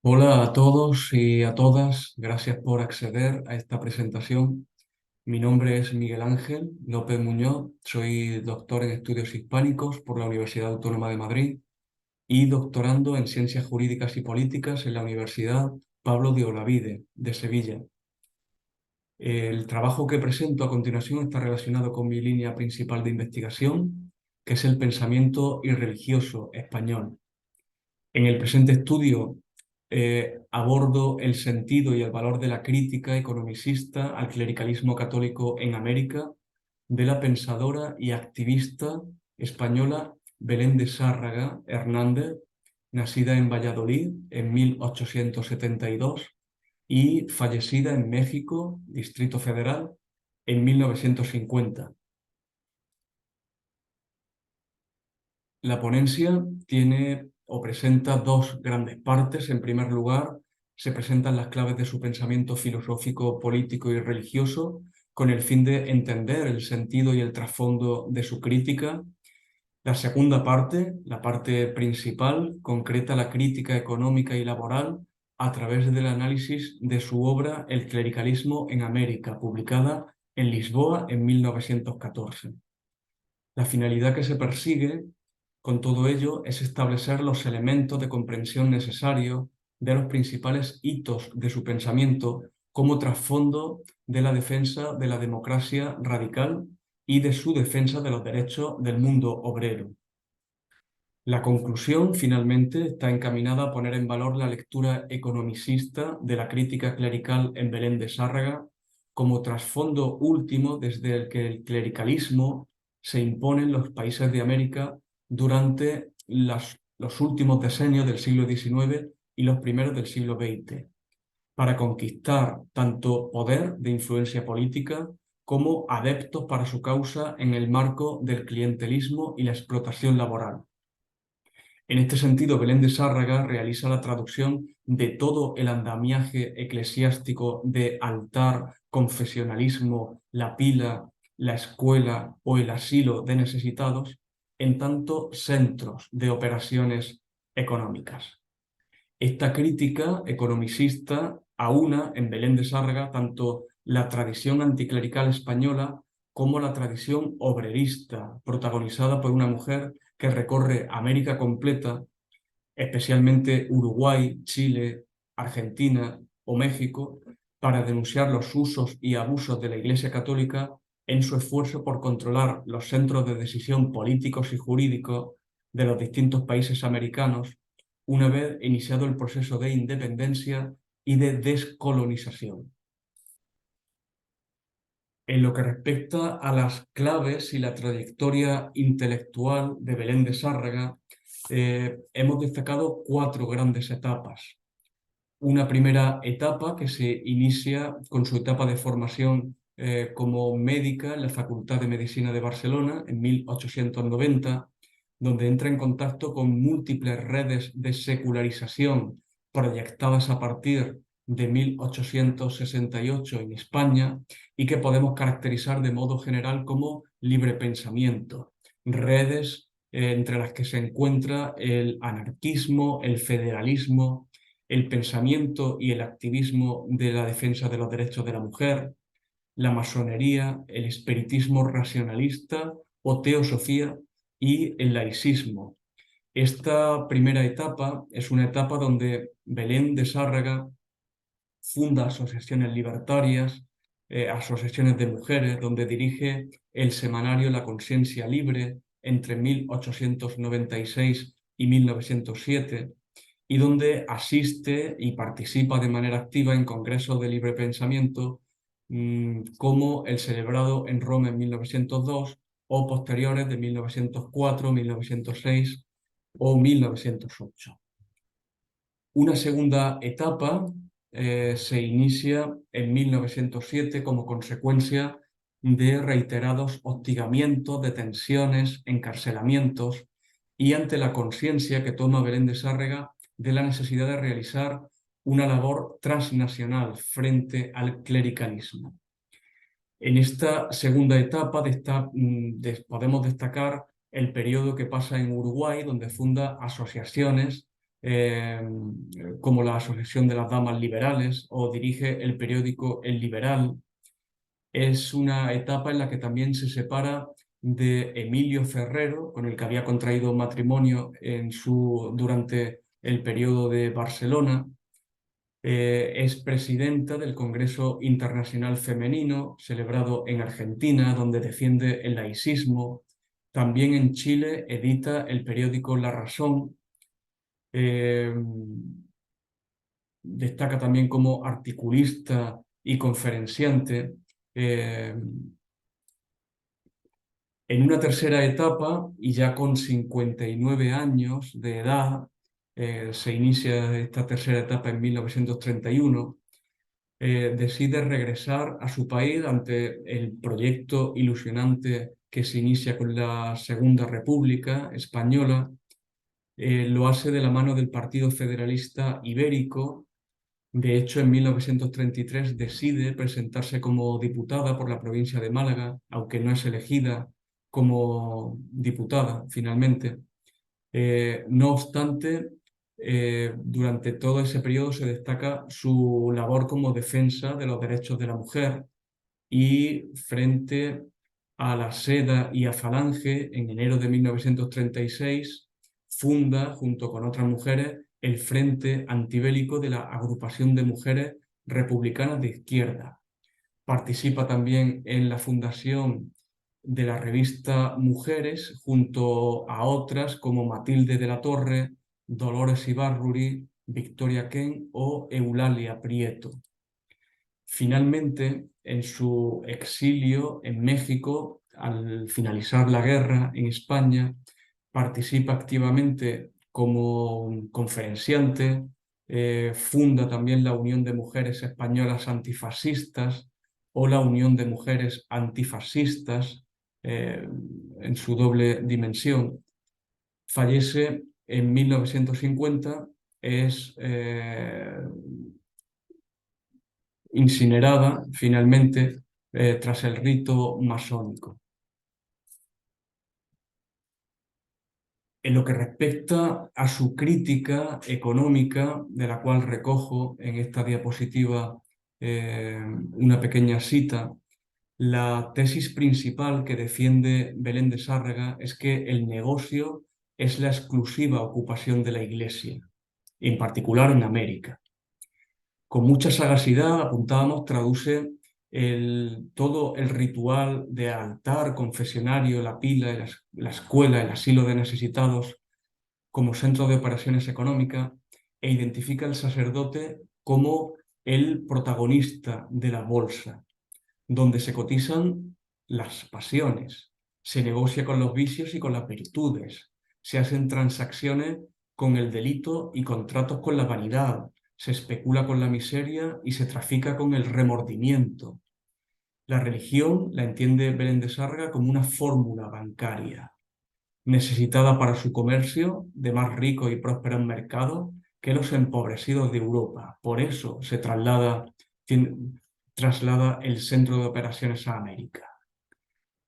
Hola a todos y a todas, gracias por acceder a esta presentación. Mi nombre es Miguel Ángel López Muñoz, soy doctor en estudios hispánicos por la Universidad Autónoma de Madrid y doctorando en Ciencias Jurídicas y Políticas en la Universidad Pablo de Olavide de Sevilla. El trabajo que presento a continuación está relacionado con mi línea principal de investigación, que es el pensamiento irreligioso español. En el presente estudio abordo el sentido y el valor de la crítica economicista al clericalismo católico en América de la pensadora y activista española Belén de Sárraga Hernández, nacida en Valladolid en 1872 y fallecida en México, Distrito Federal, en 1950. La ponencia tiene o presenta dos grandes partes. En primer lugar, se presentan las claves de su pensamiento filosófico, político y religioso, con el fin de entender el sentido y el trasfondo de su crítica. La segunda parte, la parte principal, concreta la crítica económica y laboral a través del análisis de su obra El clericalismo en América, publicada en Lisboa en 1914. La finalidad que se persigue con todo ello es establecer los elementos de comprensión necesarios de los principales hitos de su pensamiento como trasfondo de la defensa de la democracia radical y de su defensa de los derechos del mundo obrero. La conclusión, finalmente, está encaminada a poner en valor la lectura economicista de la crítica clerical en Belén de Sárraga como trasfondo último desde el que el clericalismo se impone en los países de América durante los últimos decenios del siglo XIX y los primeros del siglo XX, para conquistar tanto poder de influencia política como adeptos para su causa en el marco del clientelismo y la explotación laboral. En este sentido, Belén de Sárraga realiza la traducción de todo el andamiaje eclesiástico de altar, confesionalismo, la pila, la escuela o el asilo de necesitados en tanto centros de operaciones económicas. Esta crítica economicista aúna en Belén de Sárraga tanto la tradición anticlerical española como la tradición obrerista, protagonizada por una mujer que recorre América completa, especialmente Uruguay, Chile, Argentina o México, para denunciar los usos y abusos de la Iglesia Católica en su esfuerzo por controlar los centros de decisión políticos y jurídicos de los distintos países americanos, una vez iniciado el proceso de independencia y de descolonización. En lo que respecta a las claves y la trayectoria intelectual de Belén de Sárraga, hemos destacado cuatro grandes etapas. Una primera etapa que se inicia con su etapa de formación como médica en la Facultad de Medicina de Barcelona en 1890, donde entra en contacto con múltiples redes de secularización proyectadas a partir de 1868 en España y que podemos caracterizar de modo general como libre pensamiento. Redes entre las que se encuentra el anarquismo, el federalismo, el pensamiento y el activismo de la defensa de los derechos de la mujer, la masonería, el espiritismo racionalista o teosofía y el laicismo. Esta primera etapa es una etapa donde Belén de Sárraga funda asociaciones libertarias, asociaciones de mujeres, donde dirige el semanario La Conciencia Libre entre 1896 y 1907, y donde asiste y participa de manera activa en congresos de libre pensamiento, como el celebrado en Roma en 1902 o posteriores de 1904, 1906 o 1908. Una segunda etapa se inicia en 1907 como consecuencia de reiterados hostigamientos, detenciones, encarcelamientos y ante la conciencia que toma Belén de Sárraga de la necesidad de realizar una labor transnacional frente al clericalismo. En esta segunda etapa podemos destacar el periodo que pasa en Uruguay, donde funda asociaciones como la Asociación de las Damas Liberales, o dirige el periódico El Liberal. Es una etapa en la que también se separa de Emilio Ferrero, con el que había contraído matrimonio durante el periodo de Barcelona. Es presidenta del Congreso Internacional Femenino, celebrado en Argentina, donde defiende el laicismo. También en Chile edita el periódico La Razón. Eh, Destaca también como articulista y conferenciante. Eh, En una tercera etapa, y ya con 59 años de edad, se inicia esta tercera etapa en 1931, decide regresar a su país ante el proyecto ilusionante que se inicia con la Segunda República Española. Lo hace de la mano del Partido Federalista Ibérico. De hecho, en 1933 decide presentarse como diputada por la provincia de Málaga, aunque no es elegida como diputada finalmente. No obstante, durante todo ese periodo se destaca su labor como defensa de los derechos de la mujer, y frente a la Seda y a Falange, en enero de 1936, funda, junto con otras mujeres, el Frente Antibélico de la Agrupación de Mujeres Republicanas de Izquierda. Participa también en la fundación de la revista Mujeres, junto a otras como Matilde de la Torre, Dolores Ibárruri, Victoria Kent o Eulalia Prieto. Finalmente, en su exilio en México, al finalizar la guerra en España, participa activamente como conferenciante, funda también la Unión de Mujeres Españolas Antifascistas o la Unión de Mujeres Antifascistas, eh, en su doble dimensión. Fallece en 1950, es incinerada finalmente tras el rito masónico. En lo que respecta a su crítica económica, de la cual recojo en esta diapositiva una pequeña cita, la tesis principal que defiende Belén de Sárraga es que el negocio es la exclusiva ocupación de la Iglesia, en particular en América. Con mucha sagacidad, apuntábamos, traduce todo el ritual de altar, confesionario, la pila, la escuela, el asilo de necesitados como centro de operaciones económicas, e identifica al sacerdote como el protagonista de la bolsa, donde se cotizan las pasiones, se negocia con los vicios y con las virtudes, se hacen transacciones con el delito y contratos con la vanidad, se especula con la miseria y se trafica con el remordimiento. La religión la entiende Belén de Sárraga como una fórmula bancaria, necesitada para su comercio de más ricos y prósperos mercados que los empobrecidos de Europa. Por eso se traslada el centro de operaciones a América.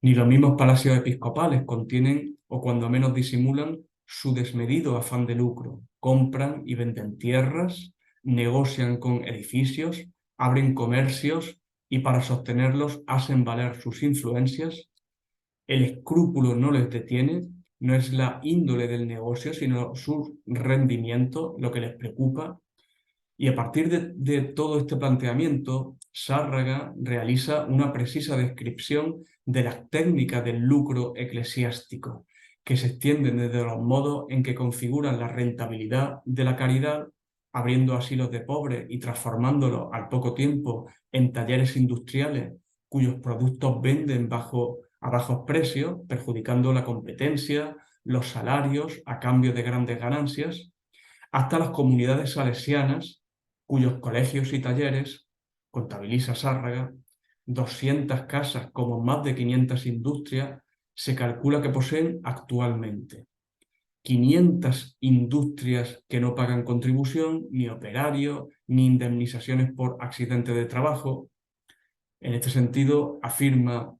Ni los mismos palacios episcopales contienen, o cuando menos disimulan, su desmedido afán de lucro. Compran y venden tierras, negocian con edificios, abren comercios y para sostenerlos hacen valer sus influencias. El escrúpulo no les detiene, no es la índole del negocio, sino su rendimiento lo que les preocupa. Y a partir de todo este planteamiento, Sárraga realiza una precisa descripción de las técnicas del lucro eclesiástico, que se extienden desde los modos en que configuran la rentabilidad de la caridad, abriendo asilos de pobres y transformándolos al poco tiempo en talleres industriales cuyos productos venden a bajos precios, perjudicando la competencia, los salarios a cambio de grandes ganancias, hasta las comunidades salesianas, cuyos colegios y talleres, contabiliza Sárraga, 200 casas como más de 500 industrias, se calcula que poseen actualmente. 500 industrias que no pagan contribución, ni operario, ni indemnizaciones por accidente de trabajo. En este sentido, afirma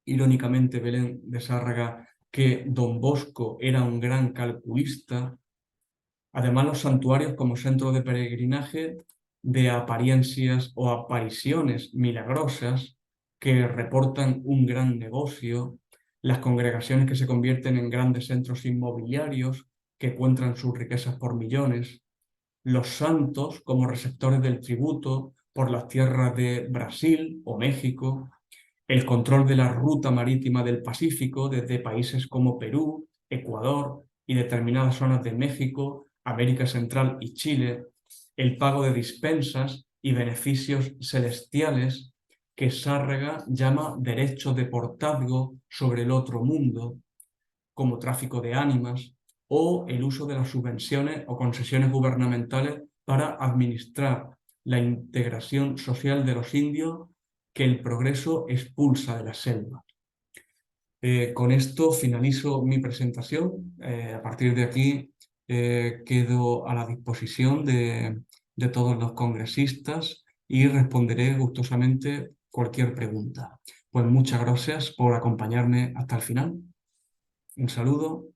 irónicamente Belén de Sárraga que Don Bosco era un gran calculista, Además, los santuarios como centro de peregrinaje de apariencias o apariciones milagrosas que reportan un gran negocio, las congregaciones que se convierten en grandes centros inmobiliarios que encuentran sus riquezas por millones, los santos como receptores del tributo por las tierras de Brasil o México, el control de la ruta marítima del Pacífico desde países como Perú, Ecuador y determinadas zonas de México, América Central y Chile, el pago de dispensas y beneficios celestiales que Sárrega llama derecho de portazgo sobre el otro mundo, como tráfico de ánimas, o el uso de las subvenciones o concesiones gubernamentales para administrar la integración social de los indios que el progreso expulsa de la selva. Con esto finalizo mi presentación. A partir de aquí quedo a la disposición de todos los congresistas y responderé gustosamente cualquier pregunta. Pues muchas gracias por acompañarme hasta el final. Un saludo.